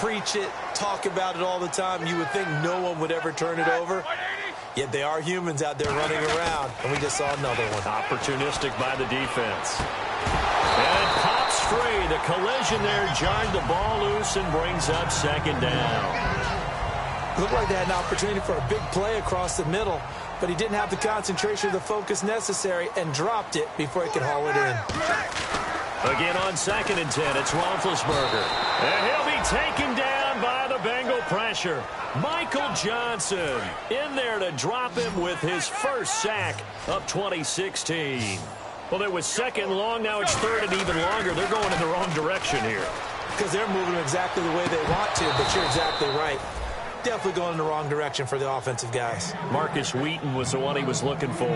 preach it, talk about it all the time. You would think no one would ever turn it over. Yet they are humans out there running around, and we just saw another one. Opportunistic by the defense. And it pops free. The collision there jarred the ball loose and brings up second down. Looked like they had an opportunity for a big play across the middle, but he didn't have the concentration or the focus necessary and dropped it before he could haul it in. Again on 2nd and 10, it's Roethlisberger. And he'll be taken down by the Bengal pressure. Michael Johnson in there to drop him with his first sack of 2016. Well, it was 2nd long. Now it's 3rd and even longer. They're going in the wrong direction here. Because they're moving exactly the way they want to, but you're exactly right. Definitely going in the wrong direction for the offensive guys. Marcus Wheaton was the one he was looking for.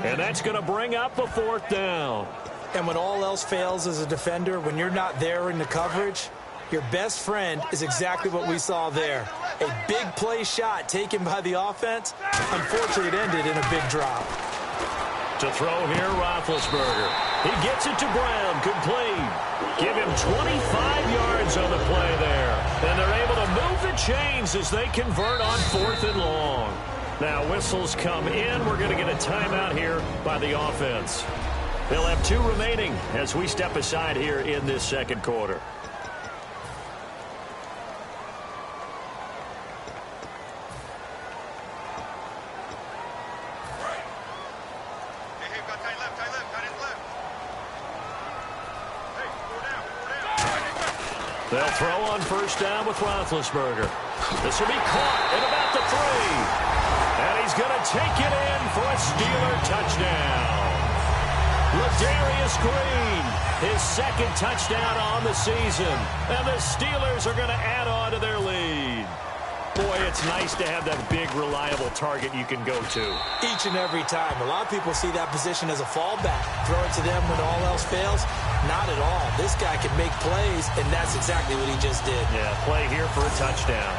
And that's going to bring up a 4th down. And when all else fails as a defender, when you're not there in the coverage, your best friend is exactly what we saw there. A big play shot taken by the offense. Unfortunately, it ended in a big drop. To throw here, Roethlisberger. He gets it to Brown, complete. Give him 25 yards on the play there. And they're able to move the chains as they convert on 4th and long. Now whistles come in. We're going to get a timeout here by the offense. They'll have 2 remaining as we step aside here in this second quarter. They'll throw on 1st down with Roethlisberger. This will be caught at about the 3. And he's going to take it in for a Steeler touchdown. Ladarius Green, his 2nd touchdown on the season. And the Steelers are going to add on to their lead. Boy, it's nice to have that big, reliable target you can go to. Each and every time. A lot of people see that position as a fallback. Throw it to them when all else fails. Not at all. This guy can make plays, and that's exactly what he just did. Yeah, play here for a touchdown.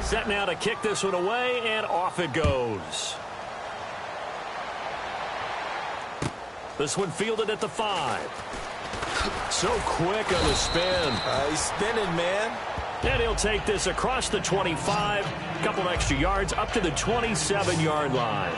Set now to kick this one away, and off it goes. This one fielded at the 5. So quick on the spin. He's spinning, man. And he'll take this across the 25, a couple extra yards, up to the 27-yard line.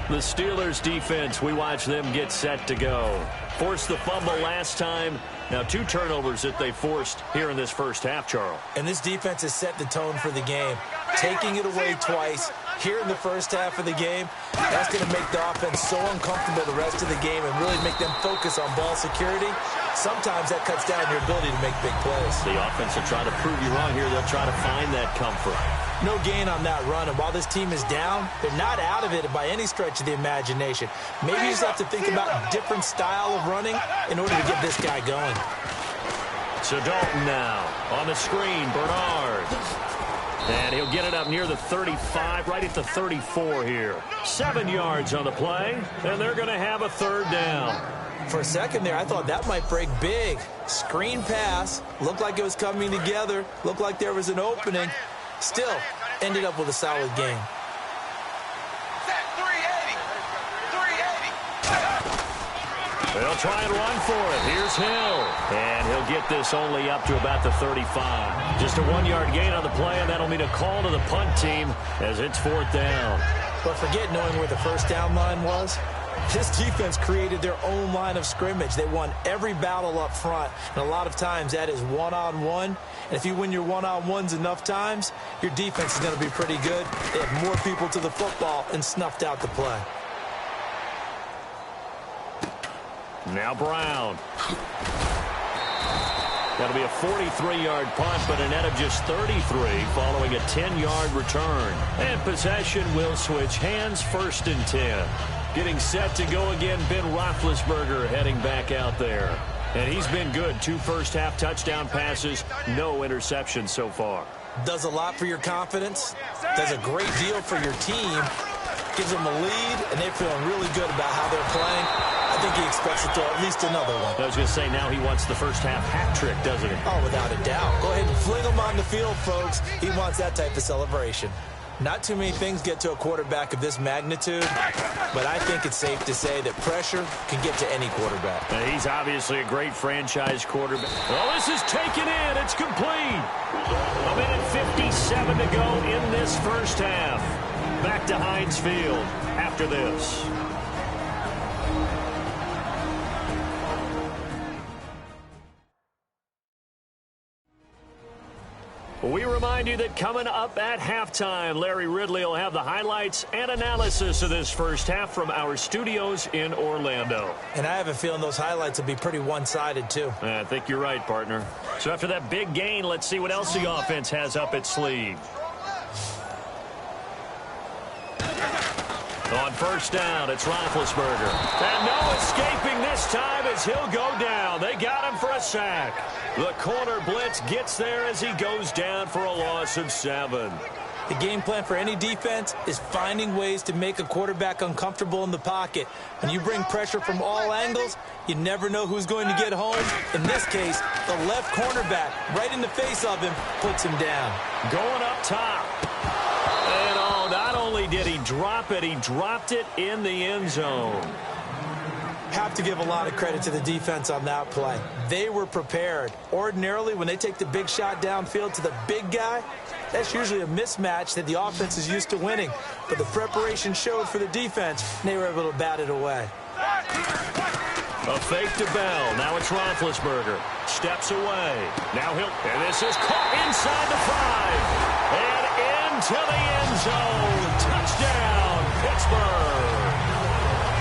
The Steelers defense, we watch them get set to go. Forced the fumble last time. Now 2 turnovers that they forced here in this first half, Charles. And this defense has set the tone for the game. Taking it away twice here in the first half of the game, that's going to make the offense so uncomfortable the rest of the game and really make them focus on ball security. Sometimes that cuts down your ability to make big plays. The offense will try to prove you wrong here. They'll try to find that comfort. No gain on that run, and while this team is down, they're not out of it by any stretch of the imagination. Maybe you just have to think about a different style of running in order to get this guy going. So Dalton now on the screen, Bernard. And he'll get it up near the 35, right at the 34 here. 7 yards on the play, and they're going to have a 3rd down. For a second there, I thought that might break big. Screen pass, looked like it was coming together, looked like there was an opening. Still, ended up with a solid game. They'll try and run for it. Here's Hill. And he'll get this only up to about the 35. Just a 1-yard gain on the play, and that'll mean a call to the punt team as it's 4th down. But forget knowing where the first down line was. This defense created their own line of scrimmage. They won every battle up front, and a lot of times that is one-on-one. And if you win your one-on-ones enough times, your defense is going to be pretty good. They have more people to the football and snuffed out the play. Now Brown. That'll be a 43-yard punt, but a net of just 33 following a 10-yard return. And possession will switch hands, 1st and 10. Getting set to go again, Ben Roethlisberger heading back out there. And he's been good. 2 first-half touchdown passes, no interceptions so far. Does a lot for your confidence. Does a great deal for your team. Gives them a lead, and they're feeling really good about how they're playing. I think he expects to throw at least another one. I was going to say, now he wants the first-half hat trick, doesn't he? Oh, without a doubt. Go ahead and fling him on the field, folks. He wants that type of celebration. Not too many things get to a quarterback of this magnitude, but I think it's safe to say that pressure can get to any quarterback. He's obviously a great franchise quarterback. Well, this is taken in. It's complete. A minute 57 to go in this first half. Back to Heinz Field after this. We remind you that coming up at halftime, Larry Ridley will have the highlights and analysis of this first half from our studios in Orlando. And I have a feeling those highlights will be pretty one-sided, too. I think you're right, partner. So after that big gain, let's see what else the offense has up its sleeve. On first down, it's Roethlisberger. And no escaping this time as he'll go down. They got him for a sack. The corner blitz gets there as he goes down for a loss of 7. The game plan for any defense is finding ways to make a quarterback uncomfortable in the pocket. When you bring pressure from all angles, you never know who's going to get home. In this case, the left cornerback, right in the face of him, puts him down. Going up top. And oh, not only did he drop it, he dropped it in the end zone. Have to give a lot of credit to the defense on that play. They were prepared. Ordinarily, when they take the big shot downfield to the big guy, that's usually a mismatch that the offense is used to winning. But the preparation showed for the defense, and they were able to bat it away. A fake to Bell. Now it's Roethlisberger. Steps away. Now and this is caught inside the 5. And into the end zone. Touchdown, Pittsburgh.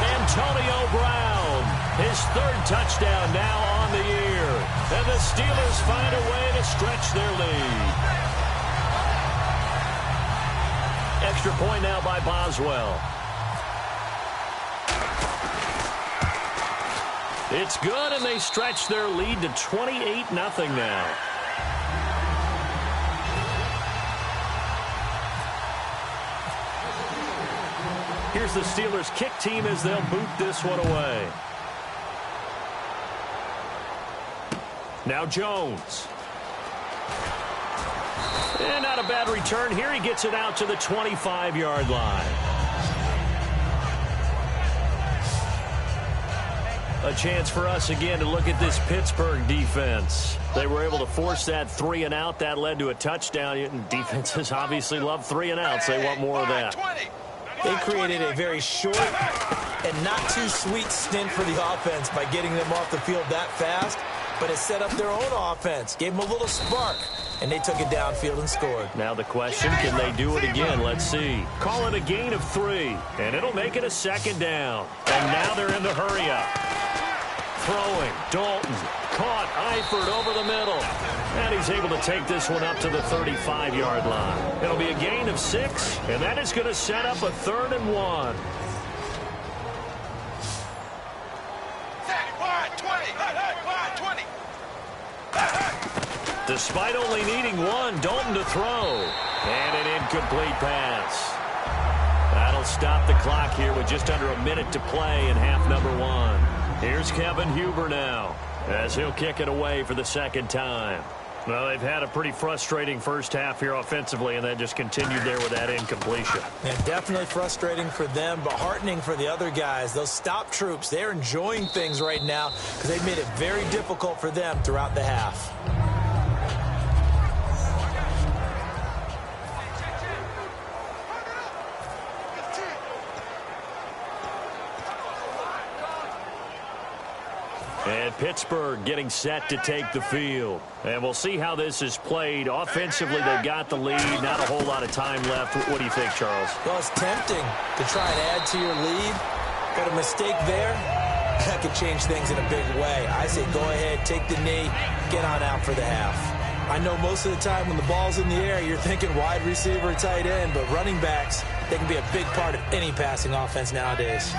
Antonio Brown, his 3rd touchdown now on the year. And the Steelers find a way to stretch their lead. Extra point now by Boswell. It's good, and they stretch their lead to 28-0 now. Here's the Steelers kick team as they'll boot this one away. Now Jones. And not a bad return here. He gets it out to the 25-yard line. A chance for us again to look at this Pittsburgh defense. They were able to force that 3-and-out. That led to a touchdown. And defenses obviously love 3-and-outs. They want more of that. They created a very short and not too sweet stint for the offense by getting them off the field that fast, but it set up their own offense, gave them a little spark, and they took it downfield and scored. Now the question, can they do it again? Let's see. Call it a gain of 3, and it'll make it a 2nd down. And now they're in the hurry-up. Throwing, Dalton, caught, Eifert over the middle. And he's able to take this one up to the 35-yard line. It'll be a gain of 6, and that is going to set up a 3rd and 1. Despite only needing 1, Dalton to throw. And an incomplete pass. That'll stop the clock here with just under a minute to play in half number 1. Here's Kevin Huber now, as he'll kick it away for the 2nd time. Well, they've had a pretty frustrating first half here offensively, and then just continued there with that incompletion. Yeah, definitely frustrating for them, but heartening for the other guys. Those stop troops, they're enjoying things right now because they've made it very difficult for them throughout the half. And Pittsburgh getting set to take the field. And we'll see how this is played. Offensively, they've got the lead. Not a whole lot of time left. What do you think, Charles? Well, it's tempting to try and add to your lead. But a mistake there, that could change things in a big way. I say go ahead, take the knee, get on out for the half. I know most of the time when the ball's in the air, you're thinking wide receiver, tight end. But running backs, they can be a big part of any passing offense nowadays.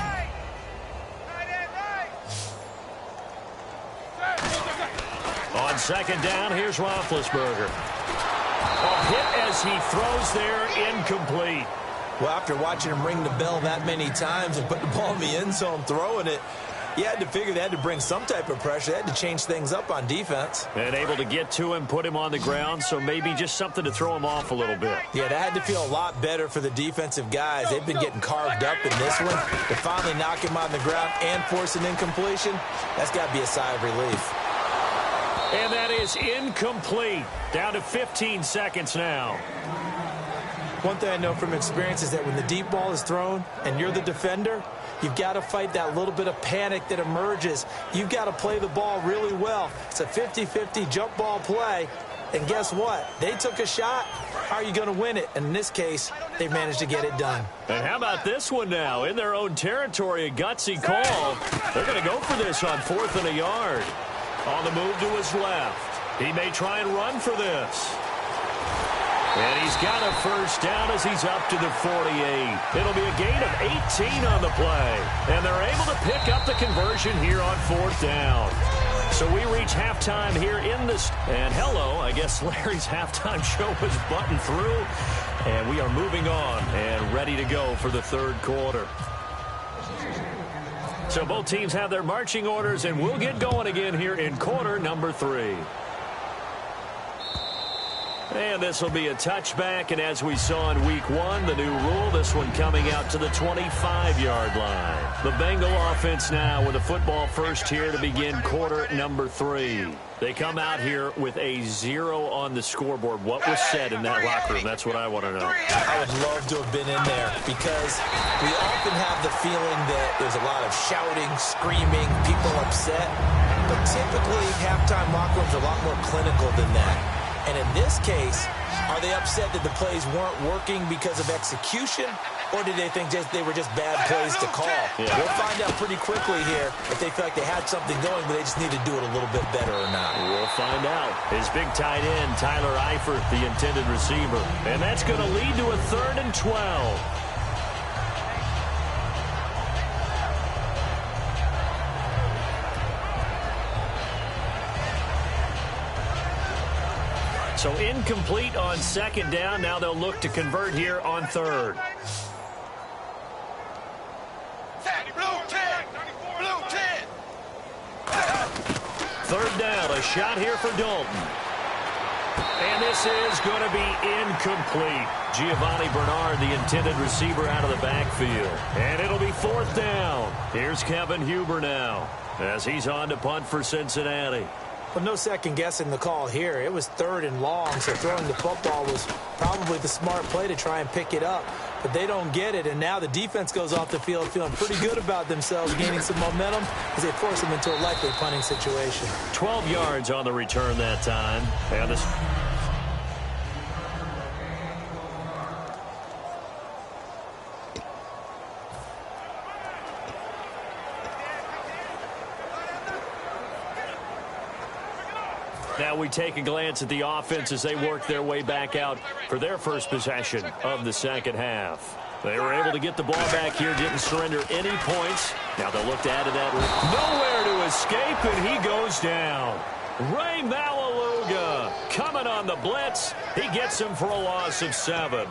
On 2nd down, here's Roethlisberger. A hit as he throws there, incomplete. Well, after watching him ring the bell that many times and put the ball in the end zone, throwing it, You had to figure they had to bring some type of pressure. They had to change things up on defense. And able to get to him, put him on the ground, so maybe just something to throw him off a little bit. Yeah, that had to feel a lot better for the defensive guys. They've been getting carved up in this one. To finally knock him on the ground and force an incompletion, that's got to be a sigh of relief. And that is incomplete. Down to 15 seconds now. One thing I know from experience is that when the deep ball is thrown and you're the defender, you've got to fight that little bit of panic that emerges. You've got to play the ball really well. It's a 50-50 jump ball play. And guess what? They took a shot. How are you going to win it? And in this case, they've managed to get it done. And how about this one now? In their own territory, a gutsy call. They're going to go for this on 4th and a yard. On the move to his left. He may try and run for this. And he's got a first down as he's up to the 48. It'll be a gain of 18 on the play. And they're able to pick up the conversion here on 4th down. So we reach halftime here in this. And hello, I guess Larry's halftime show was buttoned through. And we are moving on and ready to go for the 3rd quarter. So both teams have their marching orders, and we'll get going again here in quarter number 3. And this will be a touchback, and as we saw in week 1, the new rule, this one coming out to the 25-yard line. The Bengal offense now with a football first here to begin quarter number 3. They come out here with a 0 on the scoreboard. What was said in that locker room? That's what I want to know. I would love to have been in there because we often have the feeling that there's a lot of shouting, screaming, people upset. But typically, halftime locker rooms are a lot more clinical than that. And in this case, are they upset that the plays weren't working because of execution, or did they think they were just bad plays to call? Yeah. We'll find out pretty quickly here if they feel like they had something going, but they just need to do it a little bit better or not. We'll find out. His big tight end, Tyler Eifert, the intended receiver. And that's going to lead to a 3rd and 12. So incomplete on 2nd down. Now they'll look to convert here on 3rd. Third down, a shot here for Dalton. And this is going to be incomplete. Giovanni Bernard, the intended receiver, out of the backfield. And it'll be 4th down. Here's Kevin Huber now as he's on to punt for Cincinnati. Well, no second guessing the call here. It was 3rd and long, so throwing the football was probably the smart play to try and pick it up. But they don't get it, and now the defense goes off the field feeling pretty good about themselves, gaining some momentum as they force them into a likely punting situation. 12 yards on the return that time. And this. Now we take a glance at the offense as they work their way back out for their first possession of the 2nd half. They were able to get the ball back here, didn't surrender any points. Now they'll look to add to that. Nowhere to escape, and he goes down. Ray Malaluga coming on the blitz. He gets him for a loss of 7.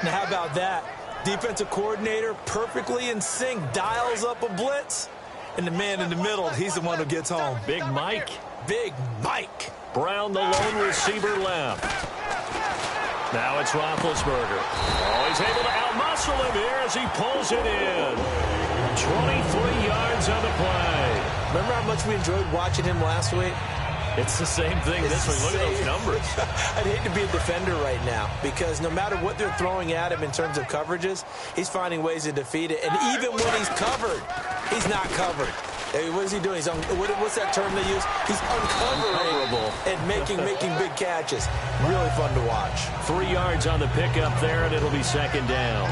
Now how about that? Defensive coordinator perfectly in sync, dials up a blitz, and the man in the middle, he's the one who gets home. Big Mike. Big Mike. Brown, the lone receiver, left. Now it's Roethlisberger. Oh, he's able to outmuscle him here as he pulls it in. 23 yards on the play. Remember how much we enjoyed watching him last week? It's the same thing this week. Look at those numbers. I'd hate to be a defender right now because no matter what they're throwing at him in terms of coverages, he's finding ways to defeat it. And even when he's covered, he's not covered. Hey, what is he doing? What's that term they use? He's uncovering and making big catches. Really fun to watch. 3 yards on the pickup there, and it'll be 2nd down.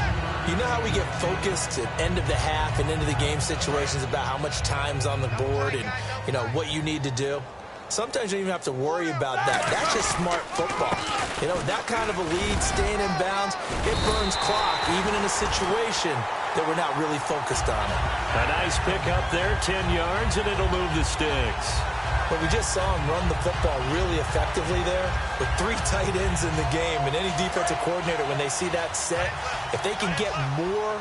You know how we get focused at end of the half and into the game situations about how much time's on the board and, you know, what you need to do? Sometimes you don't even have to worry about that. That's just smart football. You know, that kind of a lead, staying in bounds, it burns clock, even in a situation that we're not really focused on it. A nice pick up there, 10 yards, and it'll move the sticks. But we just saw him run the football really effectively there with 3 tight ends in the game. And any defensive coordinator, when they see that set, if they can get more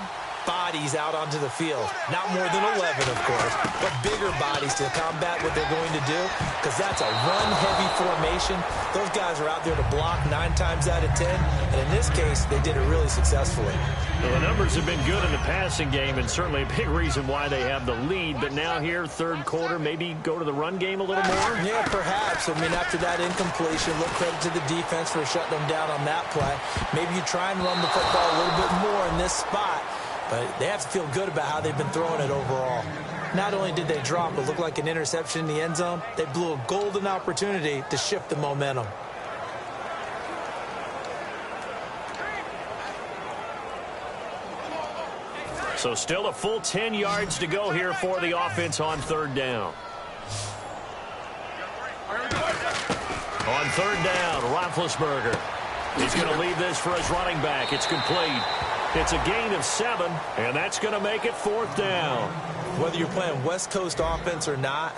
bodies out onto the field. Not more than 11, of course, but bigger bodies to combat what they're going to do, because that's a run-heavy formation. Those guys are out there to block 9 times out of 10, and in this case, they did it really successfully. Well, the numbers have been good in the passing game, and certainly a big reason why they have the lead. But now here, third quarter, maybe go to the run game a little more? Yeah, perhaps. I mean, after that incompletion, look credit to the defense for shutting them down on that play. Maybe you try and run the football a little bit more in this spot, but they have to feel good about how they've been throwing it overall. Not only did they drop what looked like an interception in the end zone, they blew a golden opportunity to shift the momentum. So still a full 10 yards to go here for the offense on third down. On third down, Roethlisberger. He's going to leave this for his running back. It's complete. It's a gain of 7, and that's going to make it fourth down. Whether you're playing West Coast offense or not,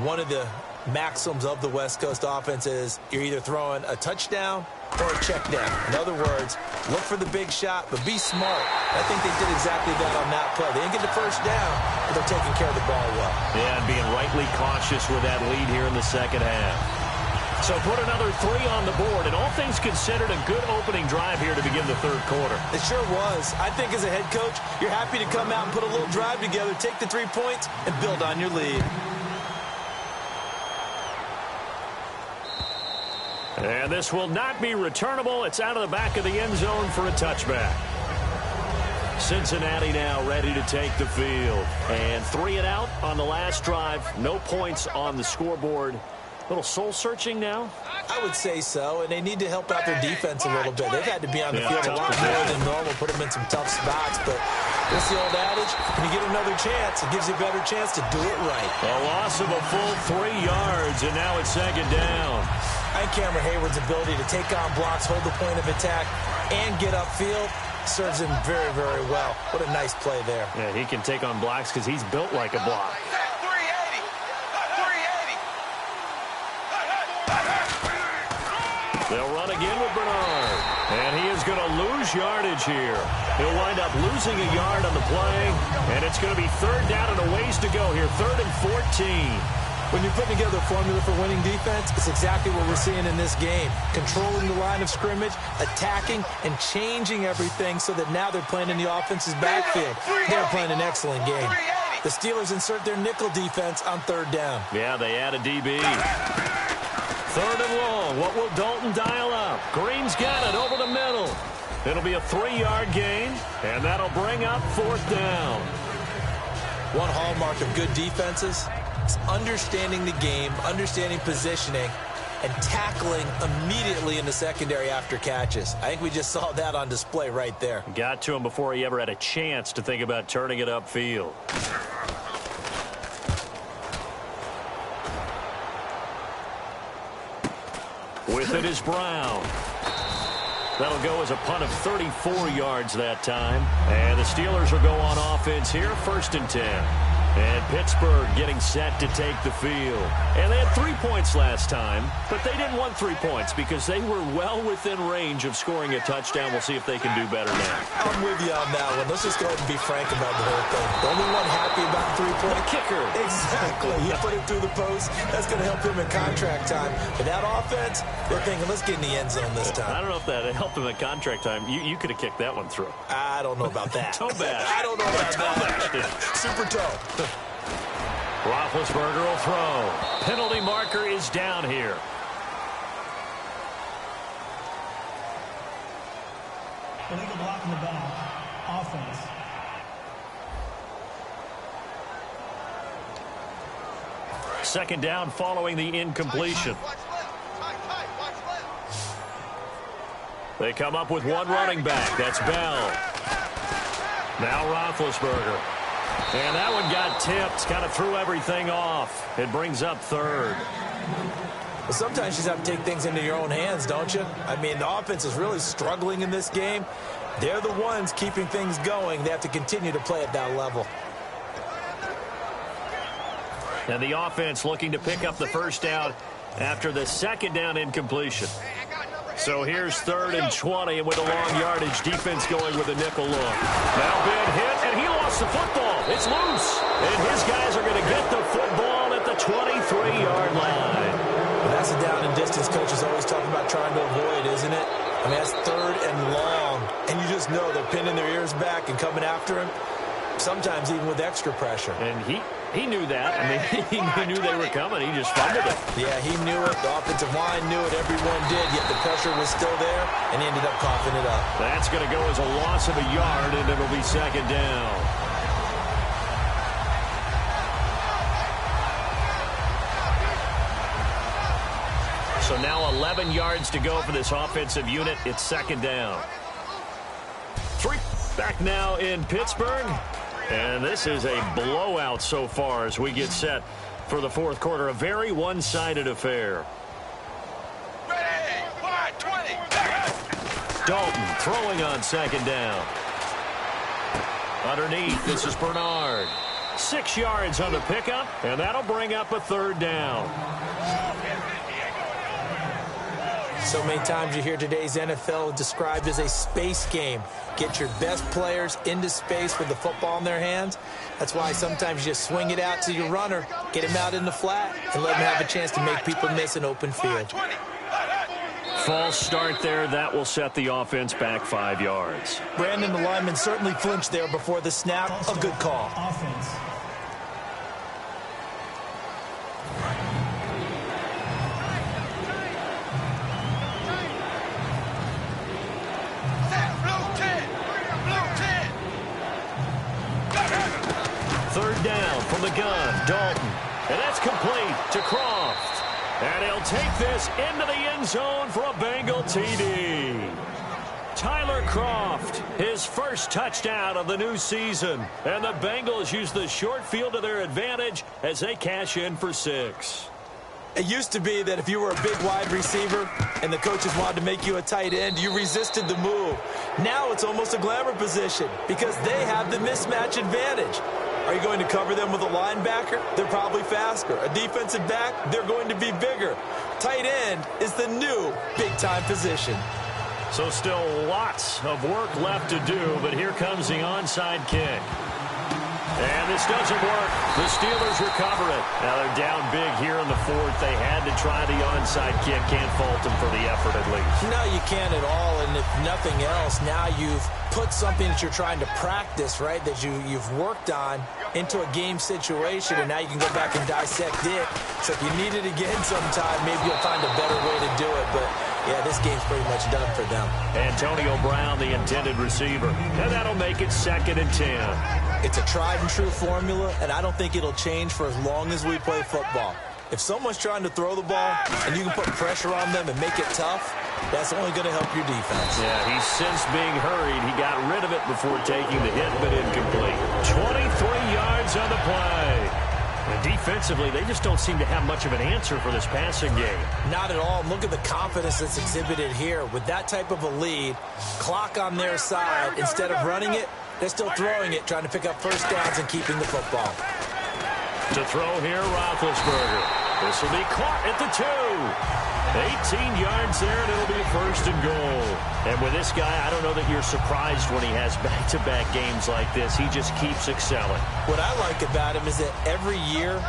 one of the maxims of the West Coast offense is you're either throwing a touchdown or a check down. In other words, look for the big shot, but be smart. I think they did exactly that on that play. They didn't get the first down, but they're taking care of the ball well. Yeah, and being rightly cautious with that lead here in the second half. So put another 3 on the board, and all things considered, a good opening drive here to begin the third quarter. It sure was. I think as a head coach, you're happy to come out and put a little drive together, take the 3 points, and build on your lead. And this will not be returnable. It's out of the back of the end zone for a touchback. Cincinnati now ready to take the field. And 3 and out on the last drive. No points on the scoreboard. A little soul-searching now? I would say so, and they need to help out their defense a little bit. They've had to be on the field a lot more than normal, put them in some tough spots. But it's the old adage, when you get another chance, it gives you a better chance to do it right. A loss of a full 3 yards, and now it's second down. I think Cameron Hayward's ability to take on blocks, hold the point of attack, and get upfield serves him very, very well. What a nice play there. Yeah, he can take on blocks because he's built like a block. They'll run again with Bernard. And he is going to lose yardage here. He'll wind up losing a yard on the play. And it's going to be third down and a ways to go here. 3rd and 14. When you're putting together a formula for winning defense, it's exactly what we're seeing in this game. Controlling the line of scrimmage, attacking, and changing everything so that now they're playing in the offense's backfield. They're playing an excellent game. The Steelers insert their nickel defense on third down. Yeah, they add a DB. 3rd and long. What will Dalton dial up? Green's got it over the middle. It'll be a 3-yard gain, and that'll bring up 4th down. One hallmark of good defenses is understanding the game, understanding positioning, and tackling immediately in the secondary after catches. I think we just saw that on display right there. Got to him before he ever had a chance to think about turning it upfield. With it is Brown. That'll go as a punt of 34 yards that time. And the Steelers will go on offense here, 1st and 10. And Pittsburgh getting set to take the field. And they had 3 points last time, but they didn't want 3 points because they were well within range of scoring a touchdown. We'll see if they can do better now. I'm with you on that one. Let's just go ahead and be frank about the whole thing. The only one happy about the 3-point kicker. Exactly. He put it through the post. That's going to help him in contract time. But that offense, they're thinking, let's get in the end zone this time. I don't know if that helped him in contract time. You could have kicked that one through. I don't know about that. Toe bash. I don't know about that. Super toe. Roethlisberger will throw. Penalty marker is down here. Illegal block in the back. Offense. Second down following the incompletion. They come up with one running back. That's Bell. Now Roethlisberger. And that one got tipped. Kind of threw everything off. It brings up 3rd. Well, sometimes you just have to take things into your own hands, don't you? I mean, the offense is really struggling in this game. They're the ones keeping things going. They have to continue to play at that level. And the offense looking to pick up the first down after the second down incompletion. So here's 3rd and 20, and with a long yardage, defense going with a nickel look. Now been hit, and he lost the football. It's loose, and his guys are going to get the football at the 23-yard line. Well, that's a down and distance coaches always talk about trying to avoid, isn't it? I mean, that's 3rd and long, and you just know they're pinning their ears back and coming after him, sometimes even with extra pressure. And he knew that. I mean, he knew they were coming. He just fumbled it. Yeah, he knew it. The offensive line knew it. Everyone did, yet the pressure was still there, and he ended up coughing it up. That's going to go as a loss of a yard, and it'll be 2nd down. So now 11 yards to go for this offensive unit. It's 2nd down. 3 back now in Pittsburgh. And this is a blowout so far as we get set for the 4th quarter. A very one-sided affair. Ready, 20. Dalton throwing on 2nd down. Underneath, this is Bernard. 6 yards on the pickup, and that'll bring up a 3rd down. So many times you hear today's NFL described as a space game. Get your best players into space with the football in their hands. That's why sometimes you just swing it out to your runner, get him out in the flat, and let him have a chance to make people miss an open field. False start there. That will set the offense back 5 yards. Brandon, the lineman certainly flinched there before the snap. A good call. Offense. Third down from the gun, Dalton. And that's complete to Croft. And he'll take this into the end zone for a Bengal TD. Tyler Croft, his first touchdown of the new season. And the Bengals use the short field to their advantage as they cash in for 6. It used to be that if you were a big wide receiver and the coaches wanted to make you a tight end, you resisted the move. Now it's almost a glamour position because they have the mismatch advantage. Are you going to cover them with a linebacker? They're probably faster. A defensive back? They're going to be bigger. Tight end is the new big-time position. So still lots of work left to do, but here comes the onside kick. And this doesn't work. The Steelers recover it. Now they're down big here in the 4th. They had to try the onside kick. Can't fault them for the effort at least. No, you can't at all. And if nothing else, now you've put something that you're trying to practice, right, that you've worked on into a game situation, and now you can go back and dissect it. So if you need it again sometime, maybe you'll find a better way to do it. But, yeah, this game's pretty much done for them. Antonio Brown, the intended receiver. And that'll make it 2nd and 10. It's a tried-and-true formula, and I don't think it'll change for as long as we play football. If someone's trying to throw the ball and you can put pressure on them and make it tough, that's only going to help your defense. Yeah, he's since being hurried. He got rid of it before taking the hit, but incomplete. 23 yards on the play. And defensively, they just don't seem to have much of an answer for this passing game. Not at all. Look at the confidence that's exhibited here. With that type of a lead, clock on their side, instead of running it, they're still throwing it, trying to pick up first downs and keeping the football. To throw here, Roethlisberger. This will be caught at the 2. 18 yards there, and it'll be 1st and goal. And with this guy, I don't know that you're surprised when he has back-to-back games like this. He just keeps excelling. What I like about him is that every year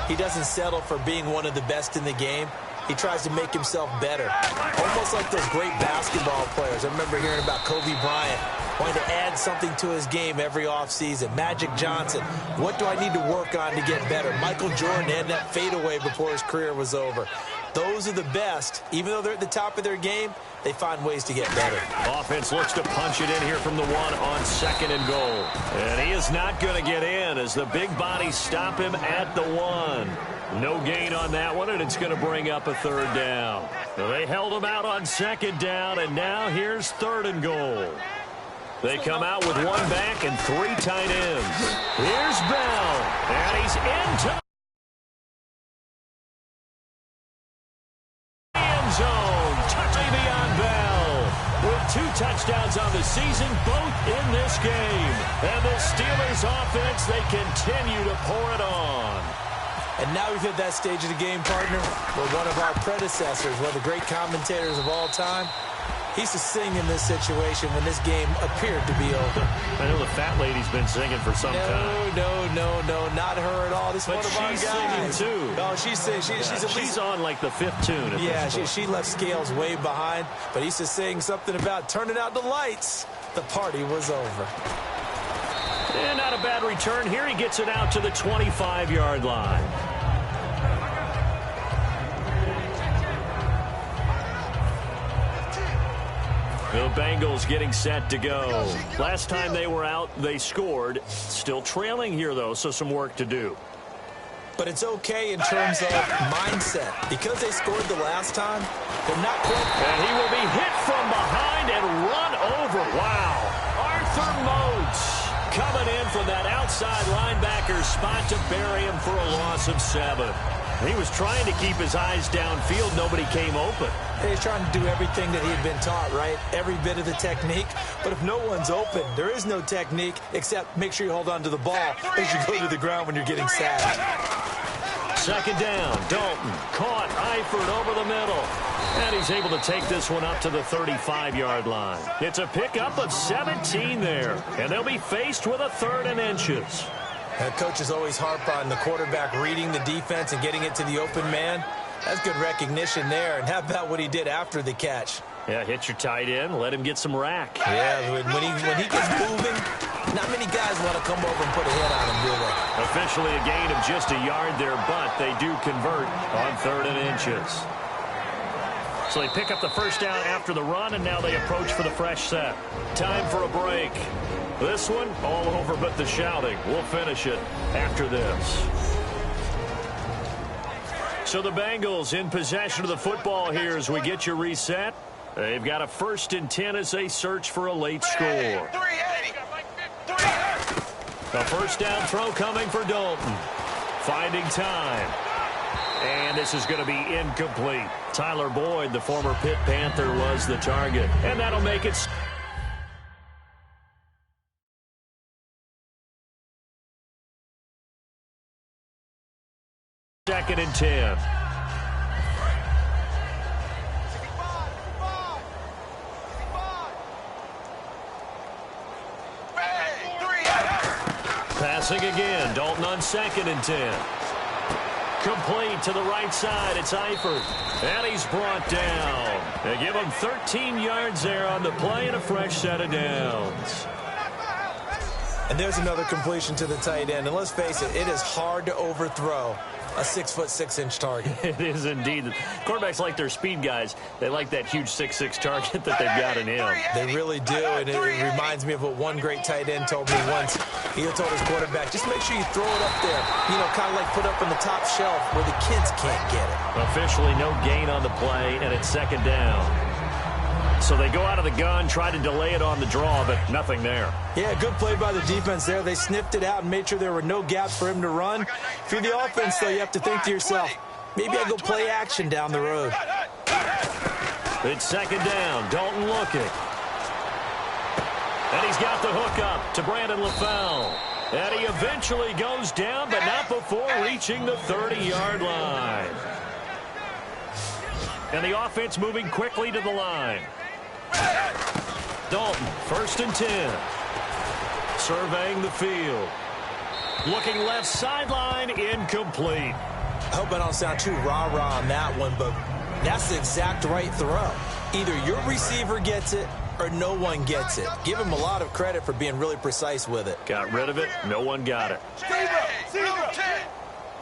he doesn't settle for being one of the best in the game. He tries to make himself better. Almost like those great basketball players. I remember hearing about Kobe Bryant wanting to add something to his game every offseason. Magic Johnson, what do I need to work on to get better? Michael Jordan had that fadeaway before his career was over. Those are the best. Even though they're at the top of their game, they find ways to get better. Offense looks to punch it in here from the 1 on 2nd and goal. And he is not going to get in as the big bodies stop him at the 1. No gain on that one, and it's going to bring up a 3rd down. So they held him out on 2nd down, and now here's 3rd and goal. They come out with 1 back and 3 tight ends. Here's Bell, and he's into the end zone. Touchdown beyond Bell. With 2 touchdowns on the season, both in this game. And the Steelers offense, they continue to pour it on. And now we've hit that stage of the game, partner, where one of our predecessors, one of the great commentators of all time, he used to sing in this situation when this game appeared to be over. I know the fat lady's been singing for some time. No, not her at all. This is But one of our she's guys. singing, too. No, she's singing. She's on like the 5th tune at Yeah, this point. she left Scales way behind, but he used to sing something about turning out the lights. The party was over. And not a bad return here. He gets it out to the 25-yard line. The Bengals getting set to go. Last time they were out, they scored. Still trailing here, though, so some work to do. But it's okay in terms of mindset. Because they scored the last time, they're not quite. And he will be hit from behind and run over. Wow. Arthur Moats coming in from that outside linebacker spot to bury him for a loss of 7. He was trying to keep his eyes downfield. Nobody came open. He's trying to do everything that he had been taught, right? Every bit of the technique. But if no one's open, there is no technique except make sure you hold on to the ball as you go to the ground when you're getting sacked. Second down. Dalton caught Eifert over the middle. And he's able to take this one up to the 35-yard line. It's a pickup of 17 there. And they'll be faced with a 3rd and inches. Coaches always harp on the quarterback reading the defense and getting it to the open man. That's good recognition there. And how about what he did after the catch? Yeah, hit your tight end, let him get some rack. Yeah, when he gets moving, not many guys want to come over and put a hit on him, do they? Officially a gain of just a yard there, but they do convert on 3rd and inches. So they pick up the first down after the run, and now they approach for the fresh set. Time for a break. This one, all over but the shouting. We'll finish it after this. So the Bengals in possession of the football here as we get you reset. They've got a 1st and 10 as they search for a late score. A first down throw coming for Dalton. Finding time. And this is going to be incomplete. Tyler Boyd, the former Pitt Panther, was the target. And that'll make it... Second and 10. Passing again. Dalton on 2nd and 10. Complete to the right side. It's Eifert. And he's brought down. They give him 13 yards there on the play and a fresh set of downs. And there's another completion to the tight end. And let's face it, it is hard to overthrow a 6'6" target. It is indeed. Quarterbacks like their speed guys. They like that huge 6'6" target that they've got in him. They really do, and it reminds me of what one great tight end told me once. He told his quarterback, just make sure you throw it up there. You know, kind of like put up on the top shelf where the kids can't get it. Officially no gain on the play, and it's 2nd down. So they go out of the gun, try to delay it on the draw, but nothing there. Yeah, good play by the defense there. They sniffed it out and made sure there were no gaps for him to run. If you're the offense, though, you have to think to yourself, maybe I go play action down the road. It's 2nd down. Dalton looking. And he's got the hook up to Brandon LaFell. And he eventually goes down, but not before reaching the 30-yard line. And the offense moving quickly to the line. Dalton, 1st and 10. Surveying the field. Looking left sideline, incomplete. I hope I don't sound too rah-rah on that one, but that's the exact right throw. Either your receiver gets it or no one gets it. Give him a lot of credit for being really precise with it. Got rid of it. No one got it. Blue 10.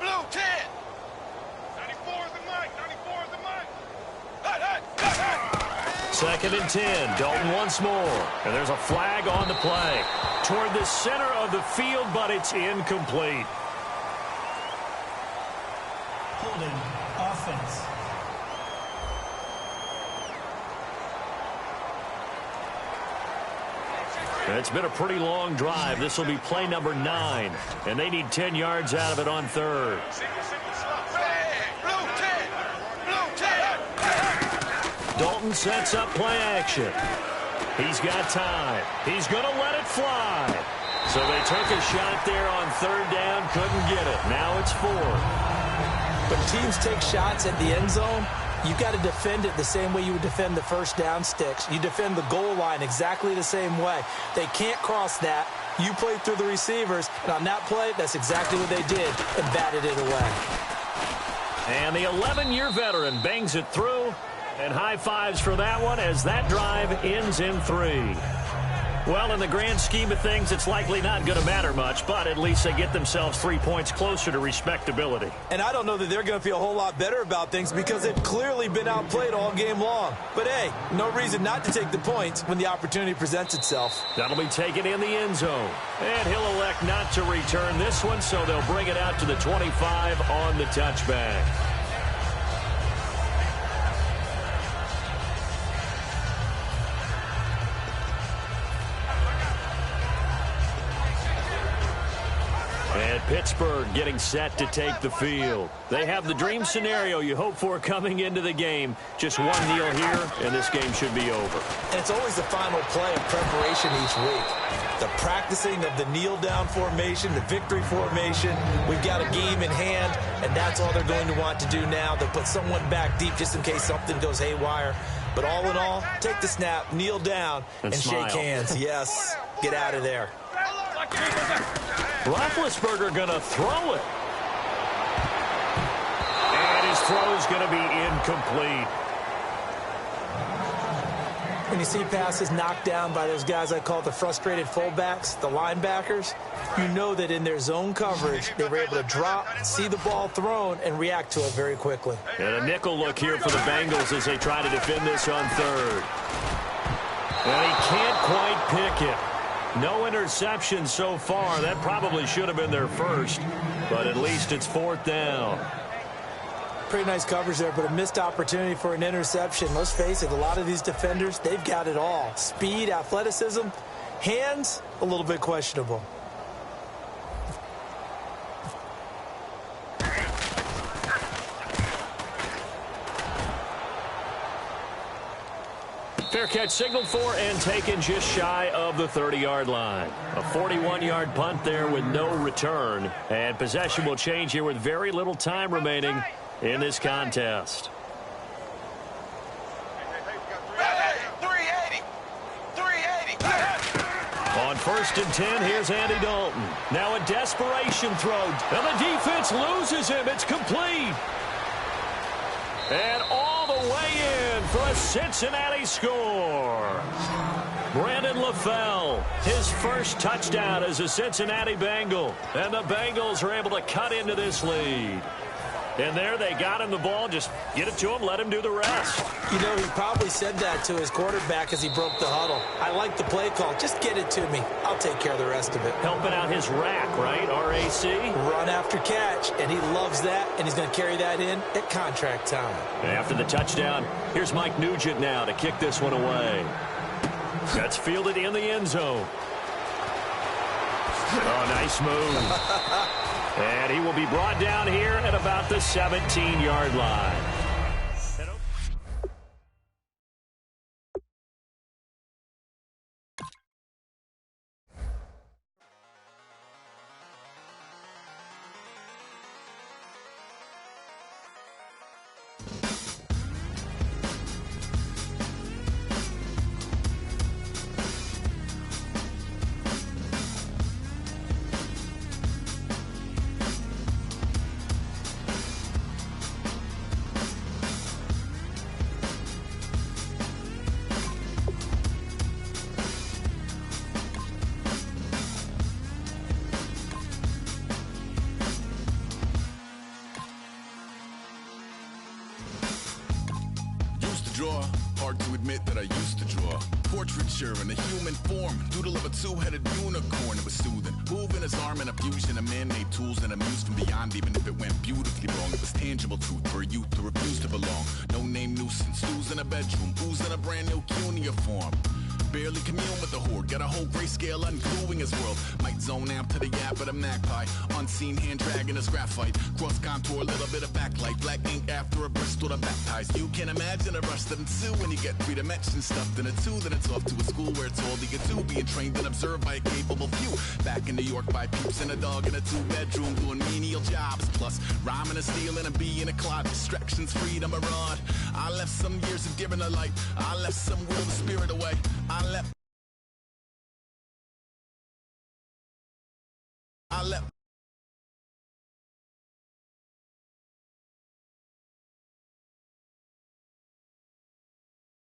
Blue 10. 94 is the mic. 94 is the mic. 2nd and 10. Dalton once more. And there's a flag on the play. Toward the center of the field, but it's incomplete. Holding offense. It's been a pretty long drive. This will be play number 9. And they need 10 yards out of it on 3rd. Dalton sets up play action. He's got time. He's going to let it fly. So they took a shot there on 3rd down. Couldn't get it. Now it's 4th. When teams take shots at the end zone, you got to defend it the same way you would defend the first down sticks. You defend the goal line exactly the same way. They can't cross that. You play through the receivers, and on that play, that's exactly what they did and batted it away. And the 11-year veteran bangs it through, and high fives for that one as that drive ends in 3. Well, in the grand scheme of things, it's likely not going to matter much, but at least they get themselves 3 points closer to respectability. And I don't know that they're going to feel a whole lot better about things because they've clearly been outplayed all game long. But, hey, no reason not to take the points when the opportunity presents itself. That'll be taken in the end zone. And he'll elect not to return this one, so they'll bring it out to the 25 on the touchback. And Pittsburgh getting set to take the field. They have the dream scenario you hope for coming into the game. Just one kneel here, and this game should be over. And it's always the final play of preparation each week. The practicing of the kneel-down formation, the victory formation. We've got a game in hand, and that's all they're going to want to do now. They'll put someone back deep just in case something goes haywire. But all in all, take the snap, kneel down, and shake hands. Yes, get out of there. Roethlisberger going to throw it. And his throw is going to be incomplete. When you see passes knocked down by those guys I call the frustrated fullbacks, the linebackers, you know that in their zone coverage, they were able to drop, see the ball thrown, and react to it very quickly. And a nickel look here for the Bengals as they try to defend this on third. And he can't quite pick it. No interception so far. That probably should have been their first, but at least it's 4th down. Pretty nice coverage there, but a missed opportunity for an interception. Let's face it, a lot of these defenders, they've got it all. Speed, athleticism, hands, a little bit questionable. Fair catch signaled for and taken just shy of the 30-yard line. A 41-yard punt there with no return. And possession will change here with very little time remaining in this contest. 380. On 1st and 10, here's Andy Dalton. Now a desperation throw. And the defense loses him. It's complete. And all the way in for a Cincinnati score. Brandon LaFell, his first touchdown as a Cincinnati Bengal. And the Bengals are able to cut into this lead. And there they got him the ball. Just get it to him, let him do the rest. You know, he probably said that to his quarterback as he broke the huddle. I like the play call. Just get it to me. I'll take care of the rest of it. Helping out his rack, right? RAC? Run after catch, and he loves that, and he's going to carry that in at contract time. After the touchdown, here's Mike Nugent now to kick this one away. That's fielded in the end zone. Oh, nice move. And he will be brought down here at about the 17-yard line. Hard to admit that I used to draw. Portraiture in a human form. Doodle of a two-headed unicorn. It was soothing. Moving his arm in a fusion of man-made tools and amused from beyond. Even if it went beautifully wrong, it was tangible truth for a youth to refuse to belong. No-name nuisance. Stews in a bedroom. Booze in a brand new cuneiform. Barely commune with the horde. Got a whole grayscale ungluing his world. Might zone amp to the yap of the magpie. Unseen hand dragging his graphite. Cross contour, a little bit of backlight. Black ink after a Bristol to baptize. You can imagine a rush that ensue when you get 3 dimensions stuffed in a 2. Then it's off to a school where it's all you get to. Being trained and observed by a capable few. Back in New York by peeps and a dog in a 2-bedroom doing menial jobs. Plus rhyming and stealing and being a clod. Distractions, freedom, a rod. I left some years of giving a light. I left some will, the spirit away.